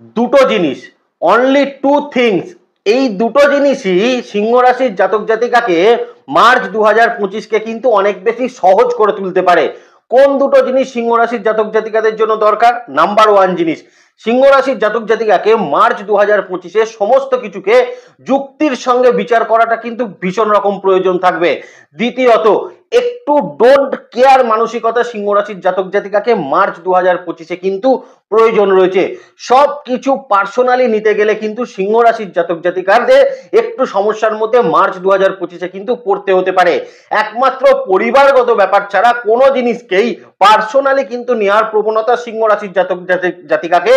দুটো জিনিস, only two things, এই দুটো জিনিসই সিংহ রাশির জাতক জাতিকাকে মার্চ 2025কে কিন্তু অনেক বেশি সহজ করে তুলতে পারে। কোন দুটো জিনিস সিংহ রাশির জাতক জাতিকাদের জন্য দরকার? নাম্বার ওয়ান জিনিস, সিংহ রাশির জাতক জাতিকাকে মার্চ 2025-এ সমস্ত কিছুকে যুক্তির সঙ্গে বিচার করাটা কিন্তু ভীষণ রকম প্রয়োজন থাকবে। দ্বিতীয়ত, একটু ডোন্ট কেয়ার মানসিকতা সিংহ রাশির জাতক জাতিকাকে মার্চ 2025-এ কিন্তু প্রয়োজন রয়েছে। সব কিছু পার্সোনালি নিতে গেলে কিন্তু সিংহ রাশির জাতক জাতিকাদের একটু সমস্যার মধ্যে মার্চ 2025-এ কিন্তু পড়তে হতে পারে। একমাত্র পরিবারগত ব্যাপার ছাড়া কোনো জিনিসকেই পার্সোনালি কিন্তু নেওয়ার প্রবণতা সিংহ রাশির জাতক জাতিকাকে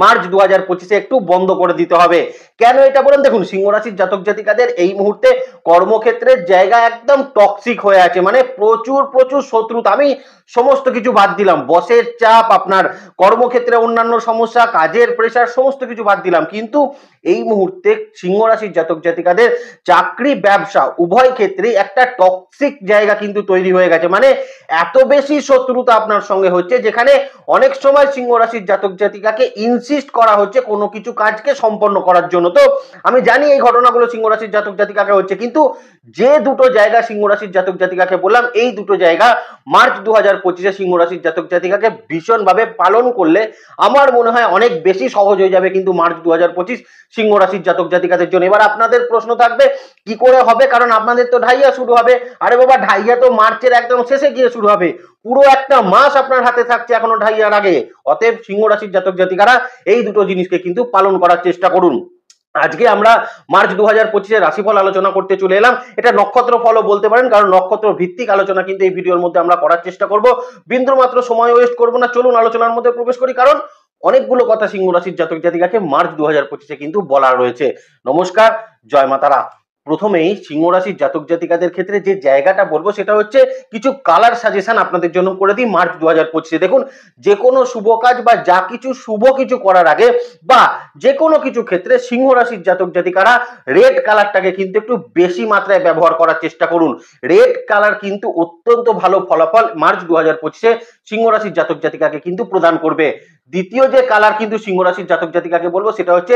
মার্চ 2025-এ একটু বন্ধ করে দিতে হবে। কেন এটা বলেন, দেখুন সিংহ রাশির জাতক জাতিকাদের এই মুহূর্তে কর্মক্ষেত্রের জায়গা একদম টক্সিক হয়ে আছে, মানে প্রচুর প্রচুর শত্রুতা। আমি সমস্ত কিছু বাদ দিলাম, বসের চাপ, আপনার কর্মক্ষেত্রে অন্যান্য সমস্যা, কাজের প্রেশার, সমস্ত কিছু বাদ দিলাম, কিন্তু এই মুহূর্তে সিংহ রাশির জাতক জাতিকাদের চাকরি ব্যবসা উভয় ক্ষেত্রেই একটা টক্সিক জায়গা কিন্তু তৈরি হয়ে গেছে। মানে এত বেশি শত্রুতা আপনার সঙ্গে হচ্ছে, যেখানে অনেক সময় সিংহ রাশির জাতক জাতিকাকে ইনসিস্ট করা হচ্ছে কোনো কিছু কাজকে সম্পন্ন করার জন্য। তো আমি জানি এই ঘটনাগুলো সিংহ রাশির জাতক জাতিকাকে হচ্ছে, কিন্তু যে দুটো জায়গা সিংহ রাশির জাতক জাতিকাকে বললাম, এই দুটো জায়গা মার্চ 2025-এ সিংহ রাশির জাতক জাতিকাকে ভীষণভাবে পালন করলে আমার মনে হয় অনেক বেশি সহজ হয়ে যাবে কিন্তু মার্চ 2025 সিংহ রাশির জাতক জাতিকাদের জন্য। এবার আপনাদের প্রশ্ন থাকবে কি করে হবে, কারণ আপনাদের তো ঢাইয়া শুরু হবে। আরে বাবা, ঢাইয়া তো মার্চের একদম শেষে গিয়ে শুরু হবে, পুরো একটা মাস আপনার হাতে থাকছে এখনো ঢাইয়ার আগে। অতএব সিংহ রাশির জাতক জাতিকারা এই দুটো জিনিসকে কিন্তু পালন করার চেষ্টা করুন। আজকে আমরা মার্চ 2025-এর রাশিফল আলোচনা করতে চলে এলাম। এটা নক্ষত্র ফলও বলতে পারেন, কারণ নক্ষত্র ভিত্তিক আলোচনা কিন্তু এই ভিডিওর মধ্যে আমরা করার চেষ্টা করব। বিন্দু মাত্র সময় ওয়েস্ট করব না, চলুন আলোচনার মধ্যে প্রবেশ করি, কারণ অনেকগুলো কথা সিংহ রাশির জাতক জাতিকাকে মার্চ 2025-এ কিন্তু বলার রয়েছে। নমস্কার, জয় মাতারা। প্রথমেই সিংহ রাশির জাতক জাতিকাদের ক্ষেত্রে যে জায়গাটা বলবো সেটা হচ্ছে কিছু কালার সাজেশন আপনাদের জন্য করে দিই মার্চ 2025-এ। দেখুন, যে কোনো শুভ কাজ বা যা কিছু শুভ কিছু করার আগে বা যে কোনো কিছু ক্ষেত্রে সিংহ রাশির জাতক জাতিকারা রেড কালারটাকে কিন্তু একটু বেশি মাত্রায় ব্যবহার করার চেষ্টা করুন। রেড কালার কিন্তু অত্যন্ত ভালো ফলাফল মার্চ 2025-এ সিংহ রাশির জাতক জাতিকাকে কিন্তু প্রদান করবে। দ্বিতীয় যে কালার কিন্তু সিংহ রাশির জাতক জাতিকাকে বলবো সেটা হচ্ছে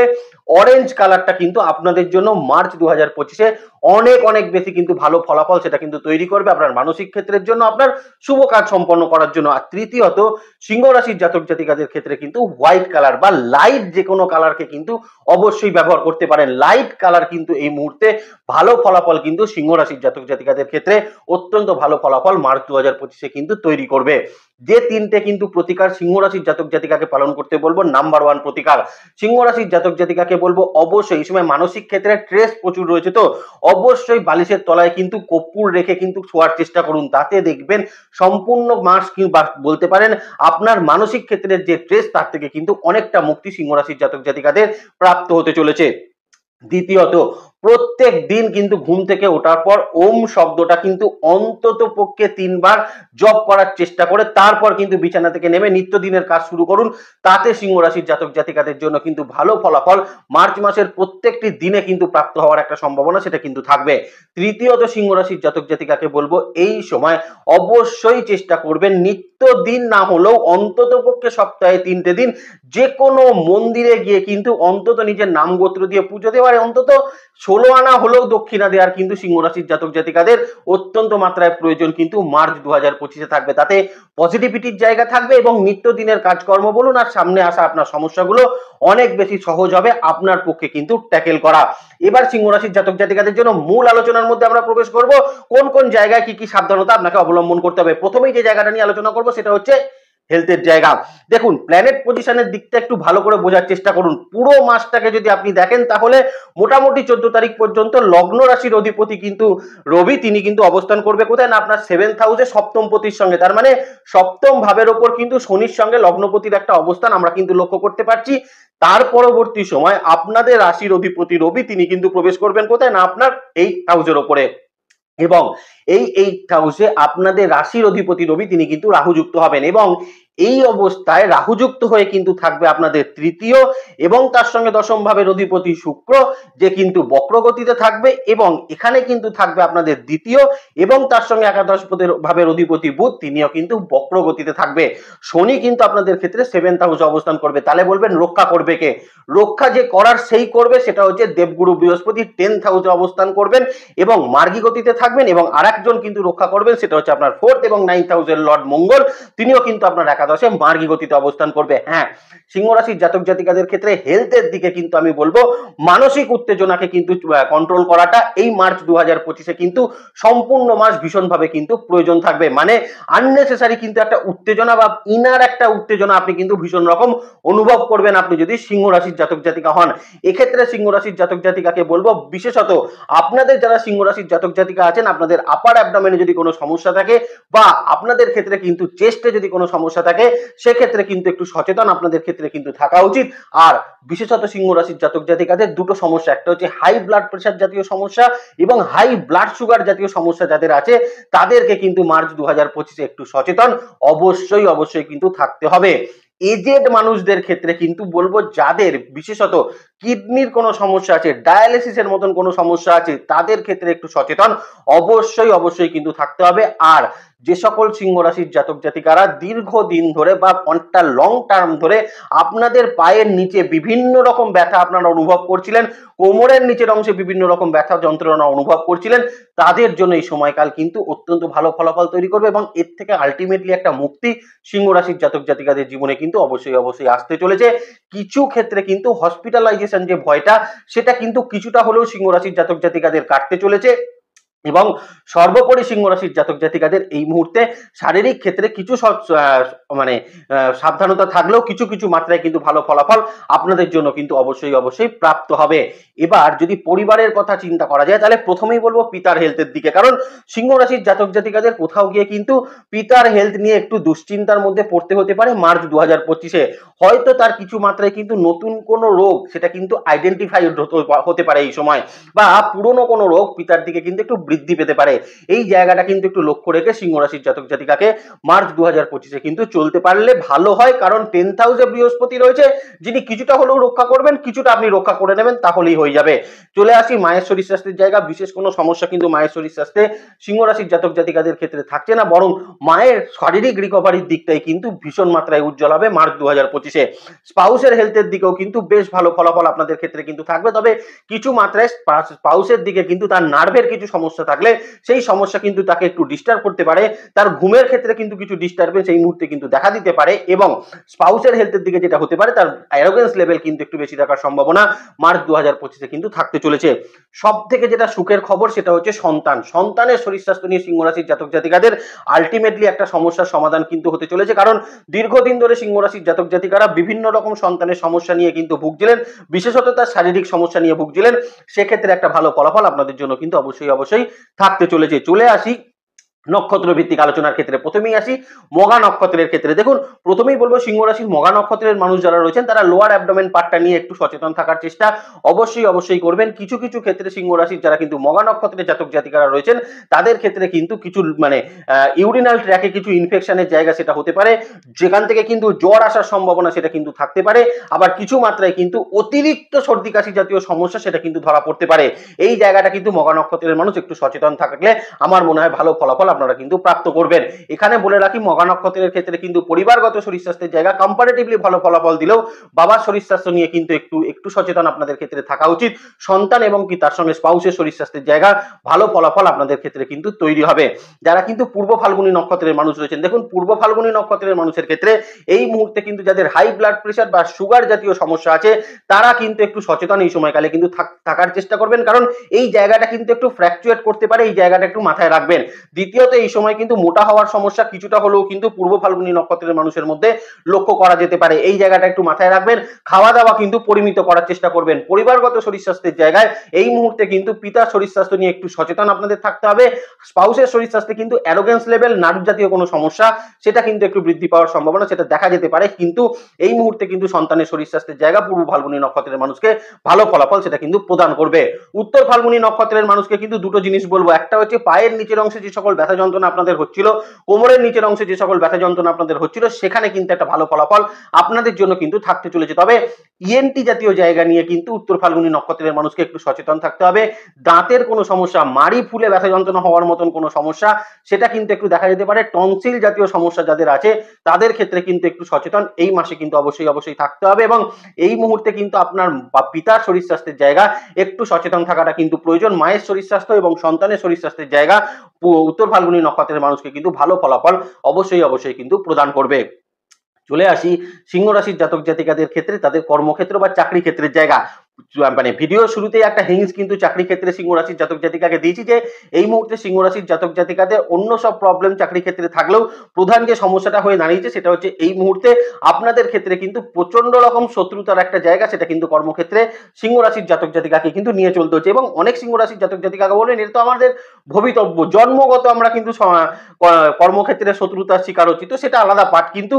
অরেঞ্জ কালারটা, কিন্তু আপনাদের জন্য মার্চ 2025-এ অনেক অনেক বেশি কিন্তু ভালো ফলাফল সেটা কিন্তু তৈরি করবে আপনার মানসিক ক্ষেত্রের জন্য, আপনার শুভ কাজ সম্পন্ন করার জন্য। আর তৃতীয়ত, সিংহ রাশির জাতক জাতিকাদের ক্ষেত্রে কিন্তু হোয়াইট কালার বা লাইট যে কোনো কালারকে কিন্তু অবশ্যই ব্যবহার করতে পারেন। লাইট কালার কিন্তু এই মুহূর্তে ভালো ফলাফল কিন্তু সিংহ রাশির জাতক জাতিকাদের ক্ষেত্রে অত্যন্ত ভালো ফলাফল মার্চ 2025-এ কিন্তু তৈরি করবে। যে তিনটে কিন্তু প্রতিকার সিংহ রাশির জাতক জাতিকাকে পালন করতে বলবো, নাম্বার ওয়ান প্রতিকার, সিংহ রাশির জাতক জাতিকাকে বলবো অবশ্যই এই সময় মানসিক ক্ষেত্রে স্ট্রেস প্রচুর রয়েছে, তো অবশ্যই বালিশের তলায় কিন্তু কর্পূর রেখে কিন্তু শোয়ার চেষ্টা করুন। তাতে দেখবেন সম্পূর্ণ মাস কিংবা বলতে পারেন আপনার মানসিক ক্ষেত্রের যে স্ট্রেস তার থেকে কিন্তু অনেকটা মুক্তি সিংহ রাশির জাতক জাতিকাদের প্রাপ্ত হতে চলেছে। দ্বিতীয়ত, প্রত্যেক দিন কিন্তু ঘুম থেকে ওঠার পর ওম শব্দটা কিন্তু অন্তত পক্ষে 3 বার জপ করার চেষ্টা করে তারপর কিন্তু বিছানা থেকে নেমে নিত্যদিনের কাজ শুরু করুন। তাতে সিংহ রাশির জাতক জাতিকাদের জন্য কিন্তু ভালো ফলাফল মার্চ মাসের প্রত্যেকটি দিনে কিন্তু প্রাপ্ত হওয়ার একটা সম্ভাবনা সেটা কিন্তু থাকবে। তৃতীয়ত, সিংহ রাশির জাতক জাতিকাকে বলবো এই সময় অবশ্যই চেষ্টা করবেন নিত্যদিন না হলেও অন্তত পক্ষে সপ্তাহে 3টে দিন যে কোনো মন্দিরে গিয়ে কিন্তু অন্তত নিজের নাম গোত্র দিয়ে পুজো দেওয়ার, অন্তত 16 আনা হলেও দক্ষিণা দেওয়ার কিন্তু সিংহ রাশির জাতক জাতিকাদের অত্যন্ত মাত্রায় প্রয়োজন কিন্তু মার্চ 2025-এ থাকবে। তাতে পজিটিভিটির জায়গা থাকবে এবং নিত্যদিনের কাজকর্ম বলুন আর সামনে আসা আপনার সমস্যাগুলো অনেক বেশি সহজ হবে আপনার পক্ষে কিন্তু ট্যাকেল করা। এবার সিংহ রাশির জাতক জাতিকাদের জন্য মূল আলোচনার মধ্যে আমরা প্রবেশ করব, কোন কোন জায়গায় কি কি সাবধানতা আপনাকে অবলম্বন করতে হবে। প্রথমেই যে জায়গাটা নিয়ে আলোচনা করব সেটা হচ্ছে হেলথের জায়গা। দেখুন, প্ল্যানেট পজিশনের দিকটা একটু ভালো করে বোঝার চেষ্টা করুন। পুরো মাসটাকে যদি আপনি দেখেন তাহলে মোটামুটি 14 তারিখ পর্যন্ত লগ্ন রাশির অধিপতি কিন্তু রবি, তিনি কিন্তু অবস্থান করবে কোথায় না আপনার 7th হাউসে সপ্তম পতির সঙ্গে। তার মানে সপ্তম ভাবের ওপর কিন্তু শনির সঙ্গে লগ্নপতির একটা অবস্থান আমরা কিন্তু লক্ষ্য করতে পারছি। তার পরবর্তী সময় আপনাদের রাশির অধিপতি রবি তিনি কিন্তু প্রবেশ করবেন কোথায় না আপনার 8th হাউসের ওপরে, এবং এই 8th হাউসে আপনাদের রাশির অধিপতি রবি তিনি কিন্তু রাহু যুক্ত হবেন। এবং এই অবস্থায় রাহুযুক্ত হয়ে কিন্তু থাকবে আপনাদের তৃতীয় এবং তার সঙ্গে দশম ভাবের অধিপতি শুক্র, যে কিন্তু বক্রগতিতে থাকবে, এবং এখানে কিন্তু থাকবে আপনাদের দ্বিতীয় এবং তার সঙ্গে একাদশ ভাবের অধিপতি বুধ, তিনিও কিন্তু বক্রগতিতে থাকবে। শনি কিন্তু আপনাদের ক্ষেত্রে 7th হাউসে অবস্থান করবে। তাহলে বলবেন রক্ষা করবে কে? রক্ষা যে করার সেই করবে, সেটা হচ্ছে দেবগুরু বৃহস্পতি 10th হাউসে অবস্থান করবেন এবং মার্গী গতিতে থাকবেন, এবং আরেকজন কিন্তু রক্ষা করবেন, সেটা হচ্ছে আপনার 4th এবং 9th হাউসের লর্ড মঙ্গল, তিনিও কিন্তু আপনার একাদশে মার্গী গতিতে অবস্থান করবে। হ্যাঁ, সিংহ রাশির জাতক জাতিকাদের ক্ষেত্রে হেলথের দিকে কিন্তু আমি বলবো মানসিক উত্তেজনাকে কিন্তু কন্ট্রোল করাটা এই মার্চ 2025-এ কিন্তু সম্পূর্ণ মাস ভীষণভাবে কিন্তু প্রয়োজন থাকবে। মানে আননেসেসারি কিন্তু একটা উত্তেজনা বা ইনার একটা উত্তেজনা আপনি কিন্তু ভীষণ রকম অনুভব করবেন আপনি যদি সিংহ রাশির জাতক জাতিকা হন। এক্ষেত্রে সিংহ রাশির জাতক জাতিকাকে বলবো, বিশেষত আপনাদের যারা সিংহ রাশির জাতক জাতিকা আছেন, আপনাদের আপার অ্যাবডোমেনে যদি কোনো সমস্যা থাকে বা আপনাদের ক্ষেত্রে কিন্তু চেস্টে যদি কোনো সমস্যা থাকে, সেক্ষেত্রে কিন্তু একটু সচেতন আপনাদের ক্ষেত্রে কিন্তু থাকা উচিত। আর বিশেষত সিংহ রাশির জাতক জাতিকাদের দুটো সমস্যা, একটা হচ্ছে হাই ব্লাড প্রেশার জাতীয় সমস্যা এবং হাই ব্লাড সুগার জাতীয় সমস্যা যাদের আছে, তাদেরকে কিন্তু মার্চ 2025-এ একটু সচেতন অবশ্যই কিন্তু থাকতে হবে। এজেড মানুষদের ক্ষেত্রে কিন্তু বলবো, যাদের বিশেষত কিডনির কোনো সমস্যা আছে, ডায়ালিসিসের মতন কোনো সমস্যা আছে, তাদের ক্ষেত্রে একটু সচেতন অবশ্যই কিন্তু থাকতে হবে। আর যে সকল সিংহ রাশির জাতক জাতিকারা দীর্ঘদিন ধরে বা অনেকটা লং টার্ম ধরে আপনাদের পায়ের নিচে বিভিন্ন রকম ব্যথা আপনারা অনুভব করছিলেন, কোমরের নিচের অংশে বিভিন্ন রকম ব্যথা যন্ত্রণা অনুভব করছিলেন, তাদের জন্য এই সময়কাল কিন্তু অত্যন্ত ভালো ফলাফল তৈরি করবে, এবং এর থেকে আলটিমেটলি একটা মুক্তি সিংহ রাশির জাতক জাতিকাদের জীবনে কিন্তু অবশ্যই আসতে চলেছে। কিছু ক্ষেত্রে কিন্তু হসপিটালাইজেশন যে ভয়টা, সেটা কিন্তু কিছুটা হলেও সিংহ রাশির জাতক জাতিকাদের কাটতে চলেছে। এবং সর্বোপরি সিংহ রাশির জাতক জাতিকাদের এই মুহূর্তে শারীরিক ক্ষেত্রে কিছু মানে সাবধানতা থাকলেও কিছু মাত্রায় কিন্তু ভালো ফলাফল আপনাদের জন্য কিন্তু অবশ্যই প্রাপ্ত হবে। এবার যদি পরিবারের কথা চিন্তা করা যায়, তাহলে প্রথমেই বলবো পিতার হেলথের দিকে, কারণ সিংহ রাশির জাতক জাতিকাদের কোথাও গিয়ে কিন্তু পিতার হেলথ নিয়ে একটু দুশ্চিন্তার মধ্যে পড়তে হতে পারে মার্চ 2025-এ। হয়তো তার কিছু মাত্রায় কিন্তু নতুন কোনো রোগ, সেটা কিন্তু আইডেন্টিফাই হতে পারে এই সময়, বা পুরনো কোনো রোগ পিতার দিকে কিন্তু একটু বৃদ্ধি পেতে পারে। এই জায়গাটা কিন্তু একটু লক্ষ্য রেখে সিংহ রাশির জাতক জাতিকাকে মার্চ 2025-এ কিন্তু চলতে পারলে ভালো হয়, কারণ 10th হাউসে বৃহস্পতি রয়েছে, যিনি কিছুটা হলেও রক্ষা করবেন, কিছুটা আপনি রক্ষা করে নেবেন, তাহলেই হয়ে যাবে। চলে আসি মায়ের শরীর স্বাস্থ্যের জায়গা। বিশেষ কোনো সমস্যা কিন্তু মায়ের শরীর স্বাস্থ্যে সিংহ রাশির জাতক জাতিকাদের ক্ষেত্রে থাকছে না, বরং মায়ের শারীরিক রিকভারির দিকটাই কিন্তু ভীষণ মাত্রায় উজ্জ্বল হবে মার্চ 2025-এ। স্পাউসের হেলথের দিকেও কিন্তু বেশ ভালো ফলাফল আপনাদের ক্ষেত্রে কিন্তু থাকবে, তবে কিছু মাত্রায় স্পাউসের দিকে কিন্তু তার নার্ভের কিছু সমস্যা থাকলে সেই সমস্যা কিন্তু তাকে একটু ডিস্টার্ব করতে পারে, তার ঘুমের ক্ষেত্রে কিন্তু কিছু ডিস্টারবেন্স এই মুহূর্তে কিন্তু দেখা দিতে পারে, এবং স্পাউসের হেলথের দিকে যেটা হতে পারে, তার অ্যারোগেন্স লেভেল কিন্তু একটু বেশি থাকার সম্ভাবনা মার্চ 2025-এ কিন্তু থাকতে চলেছে। সব থেকে যেটা সুখের খবর, সেটা হচ্ছে সন্তানের শরীর স্বাস্থ্য নিয়ে সিংহ রাশির জাতক জাতিকাদের আলটিমেটলি একটা সমস্যার সমাধান কিন্তু হতে চলেছে, কারণ দীর্ঘদিন ধরে সিংহ রাশির জাতক জাতিকারা বিভিন্ন রকম সন্তানের সমস্যা নিয়ে কিন্তু ভুগছিলেন, বিশেষত তার শারীরিক সমস্যা নিয়ে ভুগছিলেন। সেক্ষেত্রে একটা ভালো ফলাফল আপনাদের জন্য কিন্তু অবশ্যই থাকতে চলেছে। চলে আসি নক্ষত্র ভিত্তিক আলোচনার ক্ষেত্রে। প্রথমেই আসি মঘা নক্ষত্রের ক্ষেত্রে। দেখুন, প্রথমেই বলবো সিংহ রাশির মঘা নক্ষত্রের মানুষ যারা রয়েছেন, তারা লোয়ার অ্যাবডোমেন পার্টটা নিয়ে একটু সচেতন থাকার চেষ্টা অবশ্যই করবেন। কিছু ক্ষেত্রে সিংহ রাশির যারা কিন্তু মঘা নক্ষত্রের জাতক জাতিকারা রয়েছেন, তাদের ক্ষেত্রে কিন্তু কিছু মানে ইউরিনাল ট্র্যাকে কিছু ইনফেকশনের জায়গা সেটা হতে পারে, যেখান থেকে কিন্তু জ্বর আসার সম্ভাবনা সেটা কিন্তু থাকতে পারে। আবার কিছু মাত্রায় কিন্তু অতিরিক্ত সর্দি কাশি জাতীয় সমস্যা সেটা কিন্তু ধরা পড়তে পারে। এই জায়গাটা কিন্তু মঘা নক্ষত্রের মানুষ একটু সচেতন থাকলে আমার মনে হয় ভালো ফলাফল আপনারা কিন্তু প্রাপ্ত করবেন। এখানে বলে রাখি, মঘা নক্ষত্রের ক্ষেত্রে কিন্তু পরিবারগত শরীর স্বাস্থ্যের জায়গা কম্পারেটিভলি ভালো ফলাফল দিলেও বাবার শরীর স্বাস্থ্য নিয়ে কিন্তু একটু সচেতন আপনাদের ক্ষেত্রে থাকা উচিত। সন্তান এবং কি তার সঙ্গে স্পাউসের শরীর স্বাস্থ্যের জায়গা ভালো ফলাফল আপনাদের ক্ষেত্রে কিন্তু তৈরি হবে। যারা কিন্তু পূর্ব ফাল্গুনী নক্ষত্রের মানুষ রয়েছেন, দেখুন পূর্ব ফাল্গুনী নক্ষত্রের মানুষের ক্ষেত্রে এই মুহূর্তে কিন্তু যাদের হাই ব্লাড প্রেশার বা সুগার জাতীয় সমস্যা আছে, তারা কিন্তু একটু সচেতন এই সময়কালে কিন্তু থাকার চেষ্টা করবেন, কারণ এই জায়গাটা কিন্তু একটু ফ্র্যাকচুয়েট করতে পারে, এই জায়গাটা একটু মাথায় রাখবেন। দ্বিতীয়ত, এই সময় কিন্তু মোটা হওয়ার সমস্যা কিছুটা হলেও কিন্তু পূর্ব ফাল্গুনী নক্ষত্রের মানুষের মধ্যে লক্ষ্য করা যেতে পারে, এই জায়গাটা একটু মাথায় রাখবেন। খাওয়া দাওয়া কিন্তু পরিমিত করার চেষ্টা করবেন। পরিবারগত শরীর স্বাস্থ্যের জায়গায় এই মুহূর্তে কিন্তু পিতার শরীর স্বাস্থ্য নিয়ে একটু সচেতন আপনাদের থাকতে হবে। স্পাউসের শরীর স্বাস্থ্যে কিন্তু অ্যারোগেন্স লেভেল, নার্ভ জাতীয় কোনো সমস্যা সেটা কিন্তু একটু বৃদ্ধি পাওয়ার সম্ভাবনা সেটা দেখা যেতে পারে, কিন্তু এই মুহূর্তে কিন্তু সন্তানের শরীর স্বাস্থ্যের জায়গা পূর্ব ফাল্গুনী নক্ষত্রের মানুষকে ভালো ফলাফল সেটা কিন্তু প্রদান করবে। উত্তর ফাল্গুনী নক্ষত্রের মানুষকে কিন্তু দুটো জিনিস বলবো, একটা হচ্ছে পায়ের নিচের অংশে যে সকল ব্যথা ব্যথা যন্ত্রণা আপনাদের হচ্ছিল, কোমরের নিচের অংশে যে সকল ব্যথা যন্ত্রণা আপনাদের হচ্ছিল, সেখানে কিন্তু একটা ভালো ফলাফল আপনাদের জন্য কিন্তু থাকতে চলেছে। তবে ইএনটি জাতীয় জায়গা নিয়ে কিন্তু উত্তর ফাল্গুনী নক্ষত্রের মানুষকে একটু সচেতন থাকতে হবে। দাঁতের কোনো সমস্যা, মাড়ি ফুলে ব্যথা যন্ত্রণা হওয়ার মতন কোনো সমস্যা, সেটা কিন্তু একটু দেখা যেতে পারে। টনসিল জাতীয় সমস্যা যাদের আছে তাদের ক্ষেত্রে কিন্তু একটু সচেতন এই মাসে কিন্তু অবশ্যই থাকতে হবে। এবং এই মুহূর্তে কিন্তু আপনার পিতার শরীর স্বাস্থ্যের জায়গা একটু সচেতন থাকাটা কিন্তু প্রয়োজন। মায়ের শরীর স্বাস্থ্য এবং সন্তানের শরীর স্বাস্থ্যের জায়গা উত্তর ফাল্গুনী নক্ষত্রের মানুষকে কিন্তু ভালো ফলাফল অবশ্যই কিন্তু প্রদান করবে। চলে আসি সিংহ রাশির জাতক জাতিকাদের ক্ষেত্রে তাদের কর্মক্ষেত্র বা চাকরি ক্ষেত্রের জায়গা। মানে ভিডিও শুরুতেই একটা হিংস কিন্তু চাকরি ক্ষেত্রে সিংহ রাশির জাতক জাতিকাকে দিয়েছি যে এই মুহূর্তে সিংহ রাশির জাতক জাতিকাদের অন্য সব প্রবলেম চাকরি ক্ষেত্রে থাকলেও প্রধান যে সমস্যাটা হয়ে দাঁড়িয়েছে সেটা হচ্ছে এই মুহূর্তে আপনাদের ক্ষেত্রে কিন্তু প্রচন্ড রকম শত্রুতার একটা জায়গা, সেটা কিন্তু কর্মক্ষেত্রে সিংহ রাশির জাতক জাতিকাকে কিন্তু নিয়ে চলতে হচ্ছে। এবং অনেক সিংহ রাশির জাতক জাতিকাকে বলবেন এটা তো আমাদের ভবিতব্য, জন্মগত আমরা কিন্তু কর্মক্ষেত্রে শত্রুতার শিকার হচ্ছি, তো সেটা আলাদা পার্ট। কিন্তু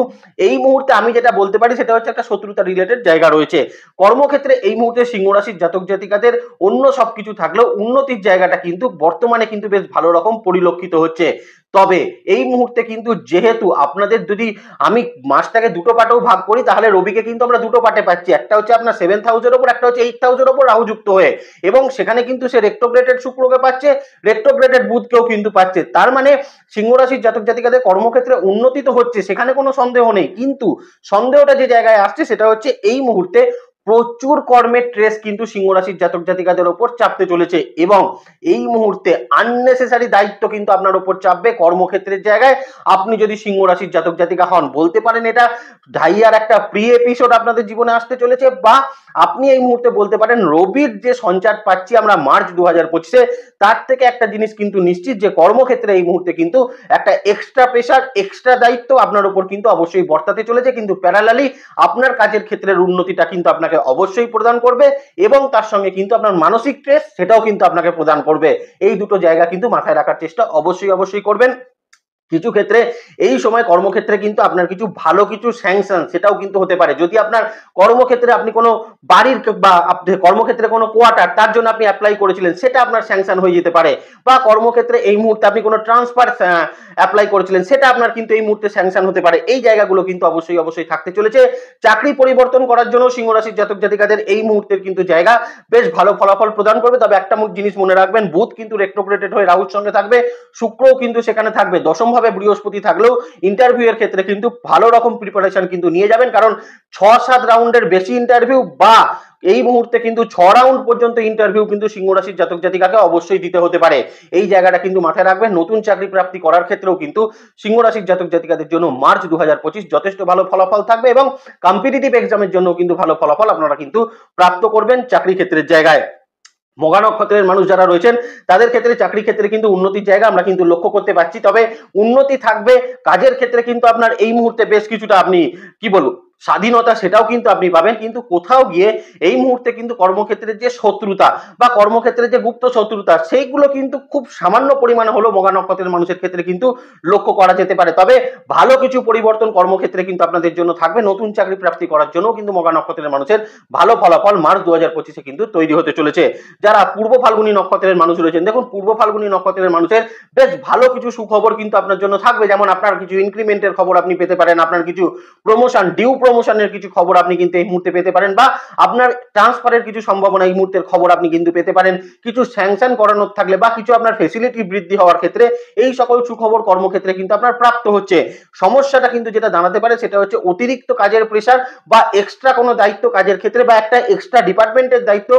এই মুহূর্তে আমি যেটা বলতে পারি সেটা হচ্ছে একটা শত্রুতা রিলেটেড জায়গা রয়েছে কর্মক্ষেত্রে। এই মুহূর্তে সিংহ রাশির জাতক জাতিকাদের অন্য সবকিছু থাকলেও উন্নতির জায়গাটা কিন্তু বর্তমানে কিন্তু বেশ ভালো রকম পরিলক্ষিত হচ্ছে। তবে এই মুহূর্তে কিন্তু যেহেতু আপনাদের যদি আমি মাসটাকে দুটো পার্টেও ভাগ করি তাহলে রবিকে কিন্তু আমরা দুটো পার্টে পাচ্ছি, একটা হচ্ছে আপনার 7th হাউসের ওপর, একটা হচ্ছে 8th হাউসের ওপর রাহু যুক্ত হয়ে, এবং সেখানে কিন্তু সে রেট্রোগ্রেডেড শুক্রকে পাচ্ছে, রেট্রোগ্রেডেড বুধকেও কিন্তু পাচ্ছে। তার মানে সিংহ রাশির জাতক জাতিকাদের কর্মক্ষেত্রে উন্নতি তো হচ্ছে, সেখানে কোনো সন্দেহ নেই। কিন্তু সন্দেহটা যে জায়গায় আসছে সেটা হচ্ছে এই মুহূর্তে প্রচুর কর্মের ট্রেস কিন্তু সিংহ রাশির জাতক জাতিকাদের উপর চাপতে চলেছে, এবং এই মুহূর্তে আননেসেসারি দায়িত্ব কিন্তু আপনার উপর চাপবে কর্মক্ষেত্রের জায়গায়। আপনি যদি সিংহ রাশির জাতক জাতিকা হন বলতে পারেন এটা ঢাইয়ার একটা প্রি এপিসোড আপনাদের জীবনে আসতে চলেছে, বা আপনি এই মুহূর্তে বলতে পারেন রবির যে সঞ্চার পাচ্ছি আমরা মার্চ 2025-এ, তার থেকে একটা জিনিস কিন্তু নিশ্চিত যে কর্মক্ষেত্রে এই মুহূর্তে কিন্তু একটা এক্সট্রা প্রেশার, এক্সট্রা দায়িত্ব আপনার উপর কিন্তু অবশ্যই বর্তাতে চলেছে। কিন্তু প্যারালালি আপনার কাজের ক্ষেত্রের উন্নতিটা কিন্তু আপনাকে অবশ্যই প্রদান করবে, এবং তার সঙ্গে কিন্তু আপনার মানসিক স্ট্রেস সেটাও কিন্তু আপনাকে প্রদান করবে। এই দুটো জায়গা কিন্তু মাথায় রাখার চেষ্টা অবশ্যই করবেন। কিছু ক্ষেত্রে এই সময় কর্মক্ষেত্রে কিন্তু আপনার কিছু ভালো কিছু স্যাংশন সেটাও কিন্তু হতে পারে। যদি আপনার কর্মক্ষেত্রে আপনি কোনো বাড়ির বা কর্মক্ষেত্রে কোনো কোয়ার্টার তার জন্য আপনি অ্যাপ্লাই করেছিলেন সেটা আপনার স্যাংশন হয়ে যেতে পারে, বা কর্মক্ষেত্রে এই মুহূর্তে আপনি কোনো ট্রান্সফার অ্যাপ্লাই করেছিলেন সেটা আপনার কিন্তু এই মুহূর্তে স্যাংশন হতে পারে। এই জায়গাগুলো কিন্তু অবশ্যই থাকতে চলেছে। চাকরি পরিবর্তন করার জন্য সিংহ রাশির জাতক জাতিকাদের এই মুহূর্তের কিন্তু জায়গা বেশ ভালো ফলাফল প্রদান করবে। তবে একটা জিনিস মনে রাখবেন, বুধ কিন্তু রেট্রোগ্রেডেড হয়ে রাহুর সঙ্গে থাকবে, শুক্রও কিন্তু সেখানে থাকবে, দশম ভাবে বৃহস্পতি থাকলেও ইন্টারভিউ এর ক্ষেত্রে কিন্তু ভালো রকম প্রিপারেশন কিন্তু নিয়ে যাবেন, কারণ 6-7 রাউন্ডের বেশি ইন্টারভিউ বা এই মুহূর্তে কিন্তু 6 রাউন্ড পর্যন্ত ইন্টারভিউ কিন্তু সিংহ রাশির জাতক জাতিকাকে অবশ্যই দিতে হতে পারে। এই জায়গাটা কিন্তু মাথায় রাখবেন। নতুন চাকরি প্রাপ্তি করার ক্ষেত্রেও কিন্তু সিংহ রাশির জাতক জাতিকাদের জন্য মার্চ 2025 যথেষ্ট ভালো ফলাফল থাকবে, এবং কম্পিটিটিভ এক্সামের জন্য কিন্তু ভালো ফলাফল আপনারা কিন্তু প্রাপ্ত করবেন চাকরি ক্ষেত্রের জায়গায়। মঘা নক্ষত্রের মানুষ যারা রয়েছেন তাদের ক্ষেত্রে চাকরি ক্ষেত্রে কিন্তু উন্নতির জায়গা আমরা কিন্তু লক্ষ্য করতে পারছি। তবে উন্নতি থাকবে কাজের ক্ষেত্রে কিন্তু আপনার এই মুহূর্তে বেশ কিছুটা আপনি কি বলবো স্বাধীনতা সেটাও কিন্তু আপনি পাবেন, কিন্তু কোথাও গিয়ে এই মুহূর্তে কিন্তু কর্মক্ষেত্রের যে শত্রুতা বা কর্মক্ষেত্রের যে গুপ্ত শত্রুতা সেইগুলো কিন্তু খুব সামান্য পরিমাণে হলো মঘা নক্ষত্রের মানুষের ক্ষেত্রে কিন্তু লক্ষ্য করা যেতে পারে। তবে ভালো কিছু পরিবর্তন কর্মক্ষেত্রে কিন্তু আপনাদের জন্য থাকবে। নতুন চাকরি প্রাপ্তি করার জন্য কিন্তু মঘা নক্ষত্রের মানুষের ভালো ফলাফল মার্চ 2025-এ কিন্তু তৈরি হতে চলেছে। যারা পূর্ব ফাল্গুনী নক্ষত্রের মানুষ রয়েছেন, দেখুন পূর্ব ফাল্গুনী নক্ষত্রের মানুষের বেশ ভালো কিছু সুখবর কিন্তু আপনার জন্য থাকবে। যেমন আপনার কিছু ইনক্রিমেন্টের খবর আপনি পেতে পারেন, আপনার কিছু প্রমোশন ডিউ প্রমোশনের কিছু খবর আপনি কিন্তু এই মুহূর্তে পেতে পারেন, বা আপনার ট্রান্সফারের কিছু সম্ভাবনা এই মুহূর্তের খবর আপনি কিন্তু পেতে পারেন। কিছু স্যাংশন করানোর থাকলে বা কিছু আপনার ফেসিলিটি বৃদ্ধি হওয়ার ক্ষেত্রে এই সকল সুখবর কর্মক্ষেত্রে কিন্তু আপনার প্রাপ্ত হচ্ছে। সমস্যাটা কিন্তু যেটা দাঁড়াতে পারে সেটা হচ্ছে অতিরিক্ত কাজের প্রেসার বা এক্সট্রা কোনো দায়িত্ব কাজের ক্ষেত্রে বা একটা এক্সট্রা ডিপার্টমেন্টের দায়িত্ব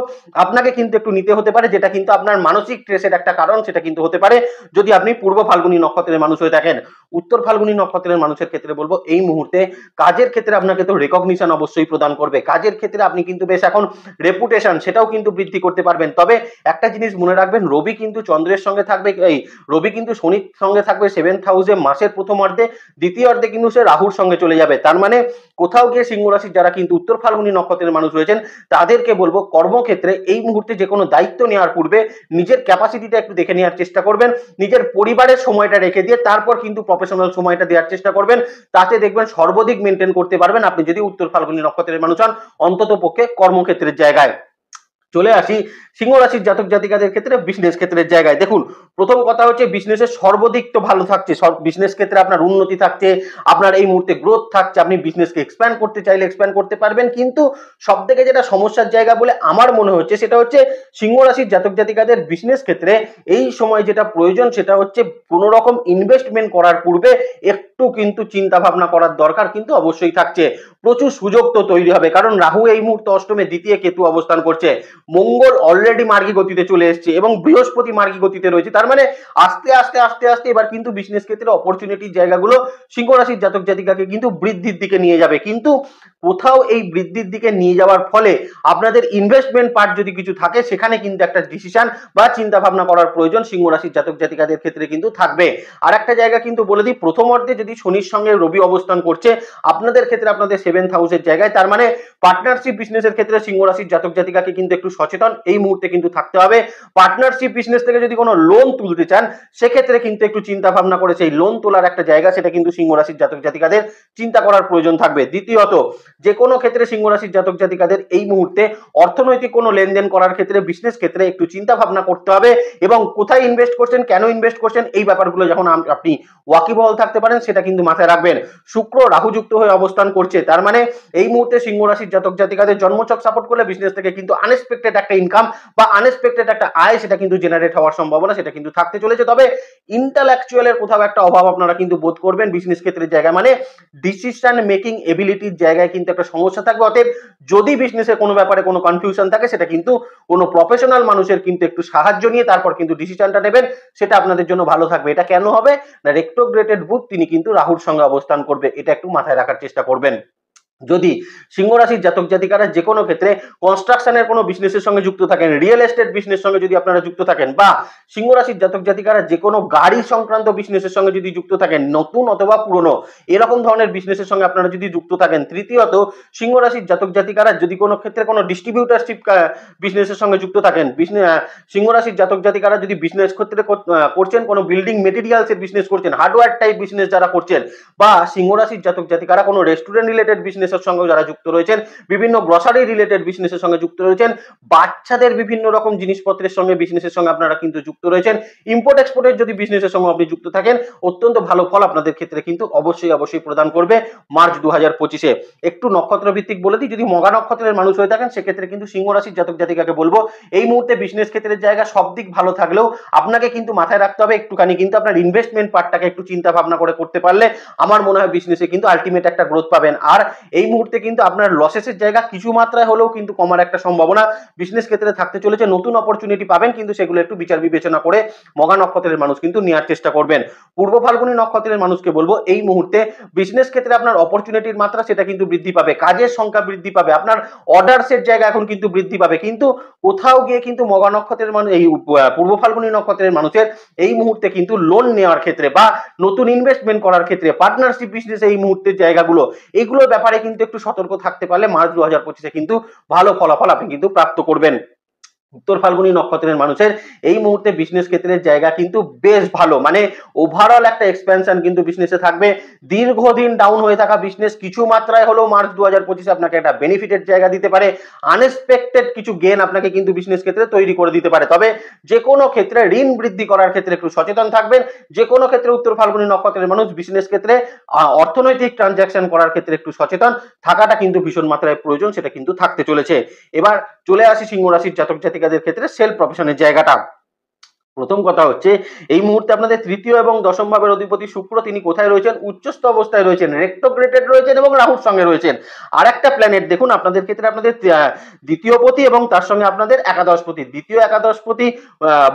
আপনাকে কিন্তু একটু নিতে হতে পারে, যেটা কিন্তু আপনার মানসিক স্ট্রেসের একটা কারণ সেটা কিন্তু হতে পারে যদি আপনি পূর্ব ফাল্গুনী নক্ষত্রের মানুষ হয়ে থাকেন। উত্তর ফাল্গুনী নক্ষত্রের মানুষের ক্ষেত্রে বলবো এই মুহূর্তে কাজের ক্ষেত্রে আপনাকে তো রেকগনিশন অবশ্যই প্রদান করবে। কাজের ক্ষেত্রে আপনি কিন্তু বেশ এখন রেপুটেশন সেটাও কিন্তু বৃদ্ধি করতে পারবেন। তবে একটা জিনিস মনে রাখবেন, রবি কিন্তু চন্দ্রের সঙ্গে থাকবে, রবি কিন্তু শনির সঙ্গে থাকবে 7th হাউসে মাসের প্রথমার্ধে, দ্বিতীয় অর্ধে কিন্তু সে রাহুর সঙ্গে চলে যাবে। তার মানে কোথাও গিয়ে সিংহ রাশির যারা কিন্তু উত্তর ফাল্গুনী নক্ষত্রের মানুষ রয়েছেন তাদেরকে বলবো কর্মক্ষেত্রে এই মুহূর্তে যে কোনো দায়িত্ব নেওয়ার পূর্বে নিজের ক্যাপাসিটিটা একটু দেখে নেওয়ার চেষ্টা করবেন, নিজের পরিবারের সময়টা রেখে দিয়ে তারপর কিন্তু প্রফেশনাল সময়টা দেওয়ার চেষ্টা করবেন। তাতে দেখবেন সর্বাধিক মেনটেন করতে পারবেন আপনি যদি উত্তর ফাল্গুনী নক্ষত্রের মানুষ হন, অন্তত পক্ষে কর্মক্ষেত্রের জায়গায়। চলে আসি সিংহ রাশির জাতক জাতিকাদের ক্ষেত্রে বিজনেস ক্ষেত্রের জায়গায়। দেখুন প্রথম কথা হচ্ছে বিজনেসের সর্বাধিক তো ভালো থাকছে, বিজনেস ক্ষেত্রে আপনার উন্নতি থাকছে, আপনার এই মুহূর্তে গ্রোথ থাকছে, আপনি বিজনেসকে এক্সপ্যান্ড করতে চাইলে এক্সপ্যান্ড করতে পারবেন। কিন্তু সব থেকে যেটা সমস্যার জায়গা বলে আমার মনে হচ্ছে সেটা হচ্ছে সিংহ রাশির জাতক জাতিকাদের বিজনেস ক্ষেত্রে এই সময় যেটা প্রয়োজন সেটা হচ্ছে কোনো রকম ইনভেস্টমেন্ট করার পূর্বে একটু কিন্তু চিন্তা ভাবনা করার দরকার কিন্তু অবশ্যই থাকছে। প্রচুর সুযোগ তো তৈরি হবে, কারণ রাহু এই মুহূর্তে অষ্টমে, দ্বিতীয় কেতু অবস্থান করছে, মঙ্গল অলরেডি মার্গী গতিতে চলে এসছে এবং বৃহস্পতি মার্গী গতিতে রয়েছে। তার মানে আস্তে আস্তে আস্তে আস্তে এবার কিন্তু বিজনেস ক্ষেত্রে অপরচুনিটির জায়গাগুলো সিংহ রাশির জাতক জাতিকাকে কিন্তু বৃদ্ধির দিকে নিয়ে যাবে। কিন্তু কোথাও এই বৃদ্ধির দিকে নিয়ে যাওয়ার ফলে আপনাদের ইনভেস্টমেন্ট পার্ট যদি কিছু থাকে সেখানে কিন্তু একটা ডিসিশন বা চিন্তা ভাবনা করার প্রয়োজন সিংহ রাশির জাতক জাতিকাদের ক্ষেত্রে কিন্তু থাকবে। আর একটা জায়গা কিন্তু বলে দিই, প্রথম অর্ধে যদি শনির সঙ্গে রবি অবস্থান করছে আপনাদের ক্ষেত্রে আপনাদের 7th হাউসের জায়গায়, তার মানে পার্টনারশিপ বিজনেসের ক্ষেত্রে সিংহ রাশির জাতক জাতিকাকে কিন্তু একটু সচেতন এই মুহূর্তে কিন্তু থাকতে হবে। পার্টনারশিপ বিজনেস থেকে যদি কোনো লোন তুলতে চান সেক্ষেত্রে কিন্তু একটু চিন্তা ভাবনা করে সেই লোন তোলার একটা জায়গা সেটা কিন্তু সিংহ রাশির জাতক জাতিকাদের চিন্তা করার প্রয়োজন থাকবে। দ্বিতীয়ত, যে কোনো ক্ষেত্রে সিংহ রাশির জাতক জাতিকাদের এই মুহূর্তে অর্থনৈতিক কোনো লেনদেন করার ক্ষেত্রে বিজনেস ক্ষেত্রে একটু চিন্তা ভাবনা করতে হবে এবং কোথায় ইনভেস্ট করছেন, কেন ইনভেস্ট করছেন, এই ব্যাপারগুলো যখন আপনি ওয়াকিবহাল থাকতে পারেন সেটা কিন্তু মাথায় রাখবেন। শুক্র রাহু যুক্ত হয়ে অবস্থান করছে, তার মানে এই মুহূর্তে সিংহ রাশির জাতক জাতিকাদের জন্মছক সাপোর্ট করলে বিজনেস থেকে কিন্তু আনএক্সপেক্টেড একটা ইনকাম বা আনএক্সপেক্টেড একটা আয় সেটা কিন্তু জেনারেট হওয়ার সম্ভাবনা সেটা কিন্তু থাকতে চলেছে। তবে ইন্টালেকচুয়ালের কোথাও একটা অভাব আপনারা কিন্তু বোধ করবেন বিজনেস ক্ষেত্রের জায়গায়, মানে ডিসিশন মেকিং এবিলিটির জায়গায় কিন্তু একটা সমস্যা থাকবে। অতএব যদি বিজনেসে কোনো ব্যাপারে কোনো কনফিউশন থাকে সেটা কিন্তু কোনো প্রফেশনাল মানুষের কিন্তু একটু সাহায্য নিয়ে তারপর কিন্তু ডিসিশনটা নেবেন, সেটা আপনাদের জন্য ভালো থাকবে। এটা কেন হবে না, রেট্রোগ্রেডেড বুধ তিনি কিন্তু রাহুর সঙ্গে অবস্থান করবে, এটা একটু মাথায় রাখার চেষ্টা করবেন। যদি সিংহ রাশির জাতক জাতিকারা যে কোনো ক্ষেত্রে কনস্ট্রাকশনের কোনো বিজনেসের সঙ্গে যুক্ত থাকেন, রিয়েল এস্টেট বিজনেস সঙ্গে যদি আপনারা যুক্ত থাকেন, বা সিংহ রাশির জাতক জাতিকারা যে কোনো গাড়ি সংক্রান্ত বিজনেসের সঙ্গে যদি যুক্ত থাকেন, নতুন অথবা পুরনো এরকম ধরনের বিজনেসের সঙ্গে আপনারা যদি যুক্ত থাকেন। তৃতীয়ত, সিংহ রাশির জাতক জাতিকারা যদি কোনো ক্ষেত্রে কোনো ডিস্ট্রিবিউটারশিপ বিজনেসের সঙ্গে যুক্ত থাকেন, সিংহ রাশির জাতক জাতিকারা যদি বিজনেস ক্ষেত্রে করছেন, কোনো বিল্ডিং মেটেরিয়ালসের বিজনেস করছেন, হার্ডওয়্যার টাইপ বিজনেস যারা করছেন, বা সিংহ রাশির জাতক জাতিকারা কোনো রেস্টুরেন্ট রিলেটেড বিজনেসের সঙ্গে যারা যুক্ত রয়েছেন, বিভিন্ন গ্রসারি রিলেটেড বিজনেসের সঙ্গে যুক্ত রয়েছেন, বাচ্চাদের বিভিন্ন রকম জিনিসপত্রের সঙ্গে বিজনেসের সঙ্গে আপনারা কিন্তু যুক্ত রয়েছেন, ইম্পোর্ট এক্সপোর্টের যদি বিজনেসের সঙ্গে আপনি যুক্ত থাকেন, অত্যন্ত ভালো ফল আপনাদের ক্ষেত্রে কিন্তু অবশ্যই অবশ্যই প্রদান করবে মার্চ 2025-এ। একটু নক্ষত্র ভিত্তিক বলে দিই, যদি মঘা নক্ষত্রের মানুষ হয়ে থাকেন সেক্ষেত্রে কিন্তু সিংহ রাশির জাতক জাতিকাকে বলবো এই মুহূর্তে বিজনেস ক্ষেত্রের জায়গা সব দিক ভালো থাকলেও আপনাকে কিন্তু মাথায় রাখতে হবে একটুখানি কিন্তু আপনার ইনভেস্টমেন্ট পার্টটাকে একটু চিন্তা ভাবনা করে করতে পারলে আমার মনে হয় বিজনেসে কিন্তু আলটিমেট একটা গ্রোথ পাবেন। আর এই মুহূর্তে কিন্তু আপনার লসেসের জায়গা কিছু মাত্রায় হলেও কিন্তু কমার একটা সম্ভাবনা বিজনেস ক্ষেত্রে থাকতে চলেছে। নতুন অপরচুনিটি পাবেন, কিন্তু সেগুলো একটু বিচার বিবেচনা করে মঘা নক্ষত্রের মানুষ কিন্তু নেওয়ার চেষ্টা করবেন। পূর্ব ফাল্গুনী নক্ষত্রের মানুষকে বলবো এই মুহূর্তে বিজনেস ক্ষেত্রে আপনার অপরচুনিটির মাত্রা সেটা কিন্তু বৃদ্ধি পাবে, কাজের সংখ্যা বৃদ্ধি পাবে, আপনার অর্ডারসের জায়গা এখন কিন্তু বৃদ্ধি পাবে। কিন্তু কোথাও গিয়ে কিন্তু মঘা নক্ষত্রের মানুষ, এই পূর্ব ফাল্গুনী নক্ষত্রের মানুষের এই মুহূর্তে কিন্তু লোন নেওয়ার ক্ষেত্রে বা নতুন ইনভেস্টমেন্ট করার ক্ষেত্রে, পার্টনারশিপ বিজনেস এই মুহূর্তের জায়গাগুলো, এগুলোর ব্যাপারে কিন্তু একটু সতর্ক থাকতে পারলে মার্চ 2025-এ কিন্তু ভালো ফলাফল আপনি কিন্তু প্রাপ্ত করবেন। উত্তর ফাল্গুনী নক্ষত্রের মানুষের এই মুহূর্তে বিজনেস ক্ষেত্রের জায়গা কিন্তু বেশ ভালো, মানে ওভারঅল একটা এক্সপেনশন কিন্তু বিজনেসে থাকবে। দীর্ঘদিন ডাউন হয়ে থাকা বিজনেস কিছু মাত্রায় হলেও মার্চ 2025-এ আপনাকে একটা বেনিফিটের জায়গা দিতে পারে, আনএক্সপেক্টেড কিছু গেন আপনাকে কিন্তু বিজনেস ক্ষেত্রে তৈরি করে দিতে পারে। তবে যে কোনো ক্ষেত্রে ঋণ বৃদ্ধি করার ক্ষেত্রে একটু সচেতন থাকবেন। যে কোনো ক্ষেত্রে উত্তর ফাল্গুনী নক্ষত্রের মানুষ বিজনেস ক্ষেত্রে অর্থনৈতিক ট্রানজাকশন করার ক্ষেত্রে একটু সচেতন থাকাটা কিন্তু ভীষণ মাত্রায় প্রয়োজন, সেটা কিন্তু থাকতে চলেছে। এবার চলে আসি সিংহ রাশির জাতক জাতিকাদের ক্ষেত্রে সেলফ প্রফেশনের জায়গাটা। প্রথম কথা হচ্ছে এই মুহূর্তে আপনাদের তৃতীয় এবং দশম ভাবের অধিপতি শুক্র তিনি কোথায় রয়েছেন, উচ্চস্থ অবস্থায় রয়েছেন, রেট্রোগ্রেডেড রয়েছেন এবং রাহুর সঙ্গে রয়েছেন। আর একটা প্ল্যানেট দেখুন আপনাদের ক্ষেত্রে আপনাদের দ্বিতীয় পতি এবং তার সঙ্গে আপনাদের একাদশপতি, দ্বিতীয় একাদশপতি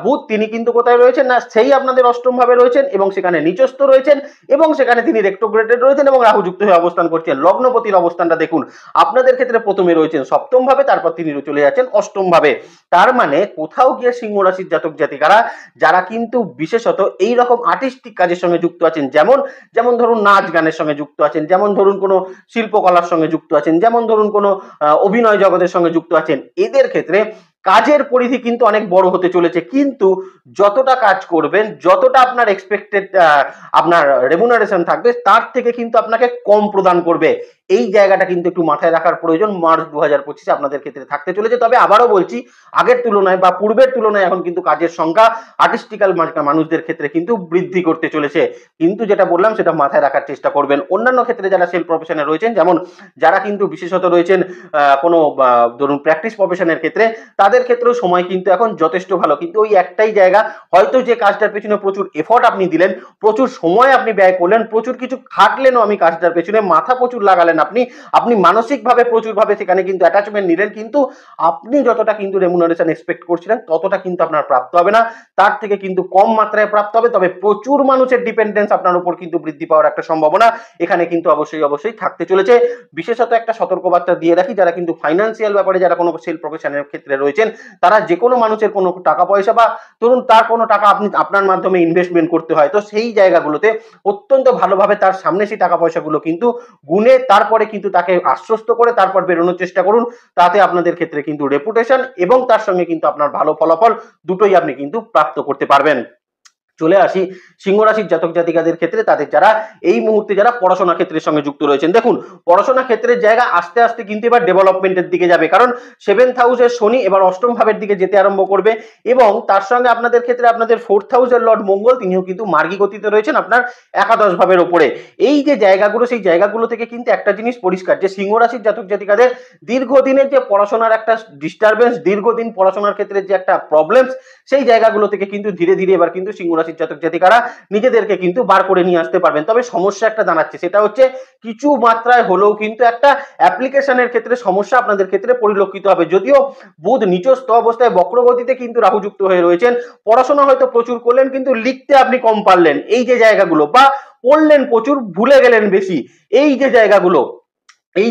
বুধ তিনি কিন্তু কোথায় রয়েছেন না সেই আপনাদের অষ্টম ভাবে রয়েছেন এবং সেখানে নিচস্থ রয়েছেন এবং সেখানে তিনি রেট্রোগ্রেডেড রয়েছেন এবং রাহু যুক্ত হয়ে অবস্থান করছেন। লগ্নপতির অবস্থানটা দেখুন আপনাদের ক্ষেত্রে প্রথমে রয়েছেন সপ্তম ভাবে, তারপর তিনি চলে যাচ্ছেন অষ্টম ভাবে। তার মানে কোথাও গিয়ে সিংহ রাশির জাতক জাতিকারা যারা কিন্তু বিশেষত এই রকম আর্টিস্টিক কাজের সঙ্গে যুক্ত আছেন, যেমন ধরুন নাচ গানের সঙ্গে যুক্ত আছেন, যেমন ধরুন কোনো শিল্পকলার সঙ্গে যুক্ত আছেন, যেমন ধরুন কোনো অভিনয় জগতের সঙ্গে যুক্ত আছেন, এদের ক্ষেত্রে কাজের পরিধি কিন্তু অনেক বড় হতে চলেছে, কিন্তু যতটা কাজ করবেন, যতটা আপনার এক্সপেক্টেড আপনার রেমুনারেশন থাকবে, তার থেকে কিন্তু আপনাকে কম প্রদান করবে। এই জায়গাটা কিন্তু একটু মাথায় রাখার প্রয়োজন মার্চ 2025 আপনাদের ক্ষেত্রে থাকতে চলেছে। তবে আবারও বলছি, আগের তুলনায় বা পূর্বের তুলনায় এখন কিন্তু কাজের সংখ্যা আর্টিস্টিক্যাল মানুষদের ক্ষেত্রে কিন্তু বৃদ্ধি করতে চলেছে। কিন্তু যেটা বললাম সেটা মাথায় রাখার চেষ্টা করবেন। অন্যান্য ক্ষেত্রে যারা সেল প্রফেশনে রয়েছেন, যেমন যারা কিন্তু বিশেষত রয়েছেন কোনো ধরুন প্র্যাকটিস প্রফেশনের ক্ষেত্রে, তাদের ক্ষেত্রেও সময় কিন্তু এখন যথেষ্ট ভালো। কিন্তু ওই একটাই জায়গা, হয়তো যে কাজটার পেছনে প্রচুর এফর্ট আপনি দিলেন, প্রচুর সময় আপনি ব্যয় করলেন, প্রচুর কিছু খাটলেনও আমি কাজটার পেছনে, মাথা প্রচুর লাগালেন আপনি মানসিকভাবে প্রচুরভাবে সেখানে কিন্তু অ্যাটাচমেন্ট নিলেন, কিন্তু আপনি যতটা কিন্তু রেমুনারেশন এক্সপেক্ট করছিলেন ততটা কিন্তু আপনার প্রাপ্ত হবে না, তার থেকে কিন্তু কম মাত্রায় প্রাপ্ত হবে। তবে প্রচুর মানুষের ডিপেন্ডেন্স আপনার উপর কিন্তু বৃদ্ধি পাওয়ার একটা সম্ভাবনা এখানে কিন্তু অবশ্যই থাকতে চলেছে। বিশেষত একটা সতর্কবার্তা দিয়ে রাখি, যারা কিন্তু ফাইন্যান্সিয়াল ব্যাপারে যারা কোনো সেল প্রফেশনের ক্ষেত্রে রয়েছেন, তারা যে কোনো মানুষের কোনো টাকা পয়সা বা ধরুন তার কোনো টাকা আপনি আপনার মাধ্যমে ইনভেস্টমেন্ট করতে হয়, তো সেই জায়গাগুলোতে অত্যন্ত ভালোভাবে তার সামনে সেই টাকা পয়সাগুলো কিন্তু গুনে তারপরে কিন্তু তাকে আশ্বস্ত করে তারপর বেরোনোর চেষ্টা করুন। তাতে আপনাদের ক্ষেত্রে কিন্তু রেপুটেশন এবং তার সঙ্গে কিন্তু আপনার ভালো ফলাফল দুটোই আপনি কিন্তু প্রাপ্ত করতে পারবেন। চলে আসি সিংহ রাশির জাতক জাতিকাদের ক্ষেত্রে, তাদের যারা এই মুহূর্তে যারা পড়াশোনা ক্ষেত্রের সঙ্গে যুক্ত রয়েছেন। দেখুন, পড়াশোনা ক্ষেত্রের জায়গা আস্তে আস্তে কিন্তু এবার ডেভেলপমেন্টের দিকে যাবে, কারণ 7th হাউসের শনি এবার অষ্টম ভাবের দিকে যেতে আরম্ভ করবে, এবং তার সঙ্গে আপনাদের ক্ষেত্রে আপনাদের 4th হাউসের লর্ড মঙ্গল, তিনিও কিন্তু মার্গী গতিতে রয়েছেন আপনার একাদশ ভাবের উপরে। এই যে জায়গাগুলো, সেই জায়গাগুলো থেকে কিন্তু একটা জিনিস পরিষ্কার, যে সিংহ রাশির জাতক জাতিকাদের দীর্ঘদিনের যে পড়াশোনার একটা ডিস্টারবেন্স, দীর্ঘদিন পড়াশোনার ক্ষেত্রে যে একটা প্রবলেমস, সেই জায়গাগুলো থেকে কিন্তু ধীরে ধীরে এবার কিন্তু সিংহ রাশির জাতক জাতিকারা নিজেদেরকে কিন্তু বার করে নিয়ে আসতে পারবেন। তবে সমস্যা একটা দাঁড়াচ্ছে, সেটা হচ্ছে কিছু মাত্রায় হলেও কিন্তু একটা অ্যাপ্লিকেশনের ক্ষেত্রে সমস্যা আপনাদের ক্ষেত্রে পরিলক্ষিত হবে। যদিও বুধ নিচস্থ অবস্থায় বক্রগতিতে কিন্তু রাহু যুক্ত হয়ে রয়েছেন, পড়াশোনা হয়তো প্রচুর করলেন কিন্তু লিখতে আপনি কম পারলেন, এই যে জায়গাগুলো, বা পড়লেন প্রচুর ভুলে গেলেন বেশি, এই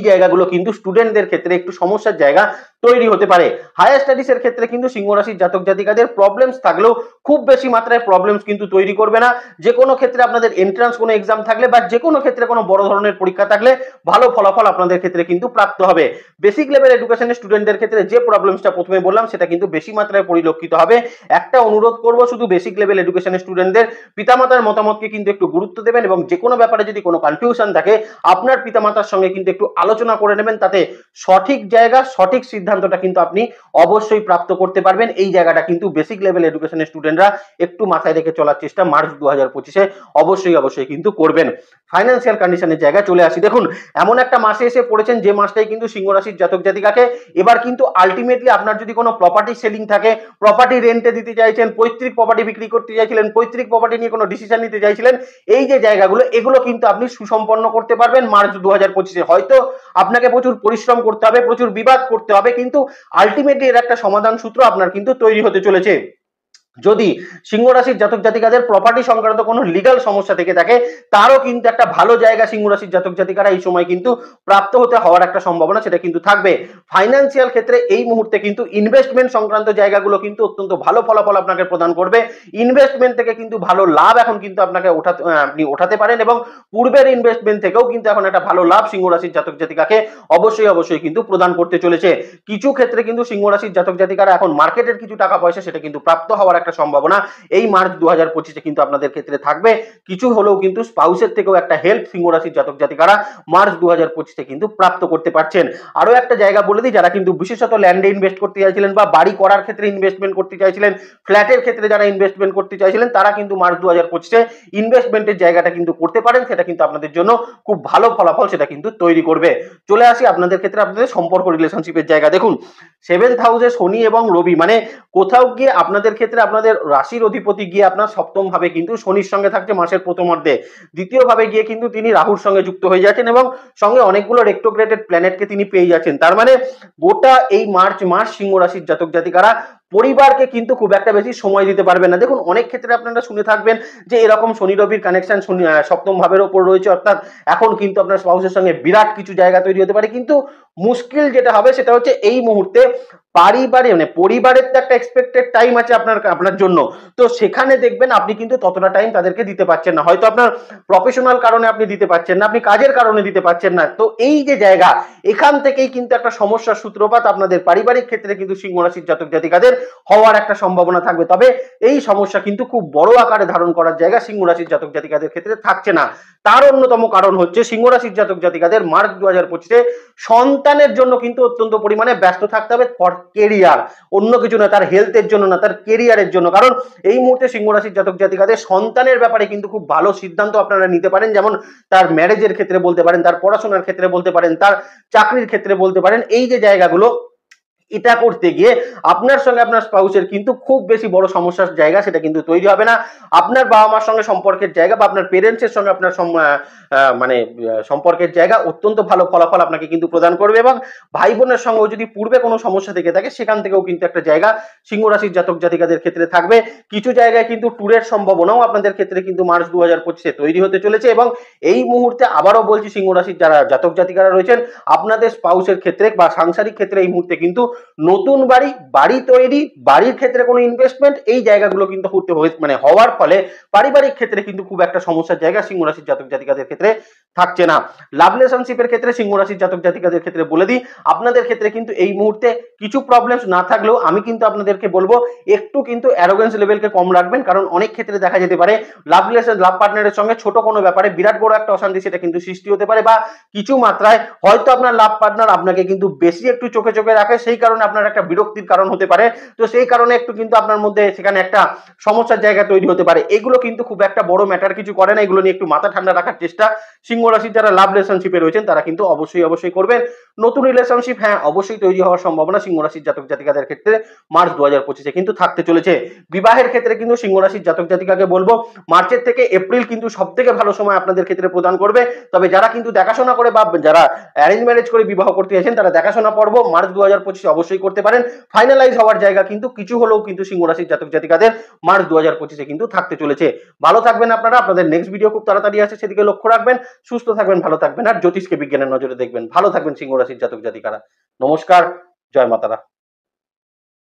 জায়গাগুলো কিন্তু স্টুডেন্টদের ক্ষেত্রে একটু সমস্যার জায়গা তৈরি হতে পারে। হায়ার স্টাডিজের ক্ষেত্রে কিন্তু সিংহ রাশির জাতক জাতিকাদের প্রবলেমস থাকলেও খুব বেশি মাত্রায় প্রবলেমস কিন্তু তৈরি করবে না। যে কোনো ক্ষেত্রে আপনাদের এন্ট্রান্স কোনো এক্সাম থাকলে বা যে কোনো ক্ষেত্রে কোনো বড় ধরনের পরীক্ষা থাকলে ভালো ফলাফল আপনাদের ক্ষেত্রে কিন্তু প্রাপ্ত হবে। বেসিক লেভেল এডুকেশনের স্টুডেন্টদের ক্ষেত্রে যে প্রবলেমসটা প্রথমে বললাম সেটা কিন্তু বেশি মাত্রায় পরিলক্ষিত হবে। একটা অনুরোধ করব, শুধু বেসিক লেভেল এডুকেশনের স্টুডেন্টদের পিতামাতার মতামতকে কিন্তু একটু গুরুত্ব দেবেন, এবং যে কোনো ব্যাপারে যদি কোনো কনফিউশন থাকে আপনার পিতামাতার সঙ্গে কিন্তু একটু আলোচনা করে নেবেন, তাতে সঠিক জায়গা সঠিক সিদ্ধান্তটা কিন্তু আপনি অবশ্যই প্রাপ্ত করতে পারবেন। এই জায়গাটা কিন্তু বেসিক লেভেল এডুকেশনের স্টুডেন্টরা একটু মাথায় রেখে চলার চেষ্টা মার্চ 2025 অবশ্যই কিন্তু করবেন। ফাইন্যান্সিয়াল কন্ডিশনের জায়গায় চলে আসি। দেখুন, এমন একটা মাসে এসে পড়েছেন যে মাসটাই কিন্তু সিংহ রাশির জাতক জাতিকাকে এবার কিন্তু আলটিমেটলি আপনার যদি কোনো প্রপার্টি সেলিং থাকে, প্রপার্টি রেন্টে দিতে চাইছেন, পৈতৃক প্রপার্টি বিক্রি করতে চাইছিলেন, পৈতৃক প্রপার্টি নিয়ে কোনো ডিসিশন নিতে চাইছিলেন, এই যে জায়গাগুলো, এগুলো কিন্তু আপনি সুসম্পন্ন করতে পারবেন মার্চ 2025। হয়তো আপনাকে প্রচুর পরিশ্রম করতে হবে, প্রচুর বিবাদ করতে হবে, কিন্তু আলটিমেটলি এর একটা সমাধান সূত্র আপনার কিন্তু তৈরি হতে চলেছে। যদি সিংহ রাশির জাতক জাতিকাদের প্রপার্টি সংক্রান্ত কোনো লিগ্যাল সমস্যা থেকে থাকে, তারও কিন্তু একটা ভালো জায়গা সিংহ রাশির জাতক জাতিকারা এই সময় কিন্তু প্রাপ্ত হতে হওয়ার একটা সম্ভাবনা সেটা কিন্তু থাকবে। ফাইন্যান্সিয়াল ক্ষেত্রে এই মুহূর্তে কিন্তু ইনভেস্টমেন্ট সংক্রান্ত জায়গাগুলো কিন্তু অত্যন্ত ভালো ফলাফল আপনাকে প্রদান করবে। ইনভেস্টমেন্ট থেকে কিন্তু ভালো লাভ এখন কিন্তু আপনাকে আপনি ওঠাতে পারেন, এবং পূর্বের ইনভেস্টমেন্ট থেকেও কিন্তু এখন একটা ভালো লাভ সিংহ রাশির জাতক জাতিকাকে অবশ্যই কিন্তু প্রদান করতে চলেছে। কিছু ক্ষেত্রে কিন্তু সিংহ রাশির জাতক জাতিকারা এখন মার্কেটের কিছু টাকা পয়সা সেটা কিন্তু প্রাপ্ত হওয়ার একটা সম্ভাবনা এই মার্চ 2025 কিন্তু আপনাদের ক্ষেত্রে থাকবে। কিছু হলেও কিন্তু স্পাউসের থেকেও একটা হেল্প সিংহ রাশির জাতক জাতিকারা মার্চ 2025 কিন্তু প্রাপ্ত করতে পারছেন। আরো একটা জায়গা বলে দিই, যারা কিন্তু বিশেষত ল্যান্ডে ইনভেস্ট করতে চাইছিলেন বা বাড়ি করার ক্ষেত্রে ইনভেস্টমেন্ট করতে চাইছিলেন, ফ্ল্যাটের ক্ষেত্রে যারা ইনভেস্টমেন্ট করতে চাইছিলেন, তারা কিন্তু মার্চ 2025 ইনভেস্টমেন্টের জায়গাটা কিন্তু করতে পারেন, সেটা কিন্তু আপনাদের জন্য খুব ভালো ফলাফল সেটা কিন্তু তৈরি করবে। চলে আসি আপনাদের ক্ষেত্রে আপনাদের সম্পর্ক রিলেশনশিপের জায়গা। দেখুন, 7th হাউসে শনি এবং রবি, মানে কোথাও গিয়ে আপনাদের ক্ষেত্রে আপনাদের রাশির অধিপতি গিয়ে আপনার সপ্তম ভাবে কিন্তু শনির সঙ্গে থাকছে মাসের প্রথমার্ধে, দ্বিতীয় ভাবে গিয়ে কিন্তু তিনি রাহুর সঙ্গে যুক্ত হয়ে যাচ্ছেন, এবং সঙ্গে অনেকগুলো রেট্রোগ্রেডেড প্ল্যানেটকে তিনি পেয়ে যাচ্ছেন। তার মানে গোটা এই মার্চ মাস সিংহ রাশির জাতক জাতিকারা পরিবারকে কিন্তু খুব একটা বেশি সময় দিতে পারবেন না। দেখুন অনেক ক্ষেত্রে আপনারা শুনে থাকবেন যে এরকম শনি রবির কানেকশন সপ্তম ভাবের ওপর রয়েছে, অর্থাৎ এখন কিন্তু আপনার স্পাউসের সঙ্গে বিরাট কিছু জায়গা তৈরি হতে পারে, কিন্তু মুশকিল যেটা হবে সেটা হচ্ছে এই মুহূর্তে পারিবারিক মানে পরিবারের তো একটা এক্সপেক্টেড টাইম আছে আপনার জন্য, তো সেখানে দেখবেন আপনি কিন্তু ততটা টাইম তাদেরকে দিতে পারছেন না, হয়তো আপনার প্রফেশনাল কারণে আপনি দিতে পারছেন না, আপনি কাজের কারণে দিতে পারছেন না। তো এই যে জায়গা, এখান থেকেই কিন্তু একটা সমস্যার সূত্রপাত আপনাদের পারিবারিক ক্ষেত্রে কিন্তু সিংহ রাশির জাতক জাতিকাদের হওয়ার একটা সম্ভাবনা থাকবে। তবে এই সমস্যা কিন্তু খুব বড় আকারে ধারণ করার জায়গা সিংহ রাশির জাতক জাতিকাদের ক্ষেত্রে থাকছে না। তার অন্যতম কারণ হচ্ছে সিংহ রাশির জাতক জাতিকাদের মার্চ 2025-এ সন্তানের জন্য কিন্তু অত্যন্ত পরিমাণে ব্যস্ত থাকতে হবে ফর কেরিয়ার, অন্য কিছু না, তার হেলথের জন্য না, তার কেরিয়ারের জন্য। কারণ এই মুহূর্তে সিংহ রাশির জাতক জাতিকাদের সন্তানের ব্যাপারে কিন্তু খুব ভালো সিদ্ধান্ত আপনারা নিতে পারেন, যেমন তার ম্যারেজের ক্ষেত্রে বলতে পারেন, তার পড়াশোনার ক্ষেত্রে বলতে পারেন, তার চাকরির ক্ষেত্রে বলতে পারেন। এই যে জায়গাগুলো, এটা করতে গিয়ে আপনার সঙ্গে আপনার স্পাউসের কিন্তু খুব বেশি বড় সমস্যার জায়গা সেটা কিন্তু তৈরি হবে না। আপনার বাবা মার সঙ্গে সম্পর্কের জায়গা বা আপনার পেরেন্টসের সঙ্গে আপনার সম্পর্কের জায়গা অত্যন্ত ভালো ফলাফল আপনাকে কিন্তু প্রদান করবে, এবং ভাই বোনের সঙ্গেও যদি পূর্বে কোনো সমস্যা থেকে থাকে সেখান থেকেও কিন্তু একটা জায়গা সিংহ রাশির জাতক জাতিকাদের ক্ষেত্রে থাকবে। কিছু জায়গায় কিন্তু ট্যুরের সম্ভাবনাও আপনাদের ক্ষেত্রে কিন্তু মার্চ 2025-এ তৈরি হতে চলেছে, এবং এই মুহূর্তে আবারও বলছি সিংহ রাশির যারা জাতক জাতিকারা রয়েছেন আপনাদের স্পাউসের ক্ষেত্রে বা সাংসারিক ক্ষেত্রে এই মুহূর্তে কিন্তু নতুন বাড়ি তৈরি, বাড়ির ক্ষেত্রে কোনো ইনভেস্টমেন্ট, এই জায়গাগুলো কিন্তু হওয়ার ফলে পারিবারিক ক্ষেত্রে কিন্তু খুব একটা সমস্যার জায়গা সিংহ রাশির জাতক জাতিকাদের ক্ষেত্রে থাকছে না। লাভ রিলেশনশিপের ক্ষেত্রে সিংহ রাশির জাতক জাতিকাদের ক্ষেত্রে বলে দিই, আপনাদের ক্ষেত্রে কিন্তু এই মুহূর্তে কিছু প্রবলেমস না থাকলেও আমি কিন্তু আপনাদেরকে বলবো একটু কিন্তু অ্যারোগেন্স লেভেলকে কম রাখবেন, কারণ অনেক ক্ষেত্রে দেখা যেতে পারে লাভ পার্টনারের সঙ্গে ছোট কোনো ব্যাপারে বিরাট বড় একটা অশান্তি সেটা কিন্তু সৃষ্টি হতে পারে, বা কিছু মাত্রায় হয়তো আপনার লাভ পার্টনার আপনাকে কিন্তু বেশি একটু চোখে চোখে রাখে, সেই কারণে আপনার একটা বিরক্তির কারণ হতে পারে। তো সেই কারণে একটু কিন্তু আপনার মধ্যে সেখানে একটা সমস্যার জায়গা তৈরি হতে পারে। এগুলো কিন্তু খুব একটা বড় ম্যাটার কিছু করে না, এগুলো নিয়ে একটু মাথা ঠান্ডা রাখার চেষ্টা সিংহ রাশির যারা লাভ রিলেশনশিপে রয়েছেন তারা কিন্তু অবশ্যই করবেন। নতুন রিলেশনশিপ হ্যাঁ অবশ্যই তৈরি হওয়ার সম্ভাবনা সিংহ রাশির জাতক জাতিকাদের ক্ষেত্রে মার্চ 2025-এ কিন্তু থাকতে চলেছে। বিবাহের ক্ষেত্রে কিন্তু সিংহ রাশির জাতক জাতিকাকে বলবো মার্চের থেকে এপ্রিল কিন্তু সব থেকে ভালো সময় আপনাদের ক্ষেত্রে প্রদান করবে। তবে যারা কিন্তু দেখাশোনা করে বা যারা অ্যারেঞ্জ ম্যারেজ করে বিবাহ করতে চাইছেন তারা দেখাশোনা পর্ব মার্চ 2025-এ অবশ্যই করতে পারেন। ফাইনালাইজ হওয়ার জায়গা কিন্তু কিছু হলেও কিন্তু সিংহ রাশির জাতক জাতিকাদের মার্চ 2025-এ কিন্তু থাকতে চলেছে। ভালো থাকবেন আপনারা, আপনাদের নেক্সট ভিডিও খুব তাড়াতাড়ি আসে, সেদিকে লক্ষ্য রাখবেন। সুস্থ থাকবেন, ভালো থাকবেন, আর জ্যোতিষকে বিজ্ঞানের নজরে দেখবেন। ভালো থাকবেন সিংহ রাশির জাতক জাতিকারা। নমস্কার, জয় মাতারা।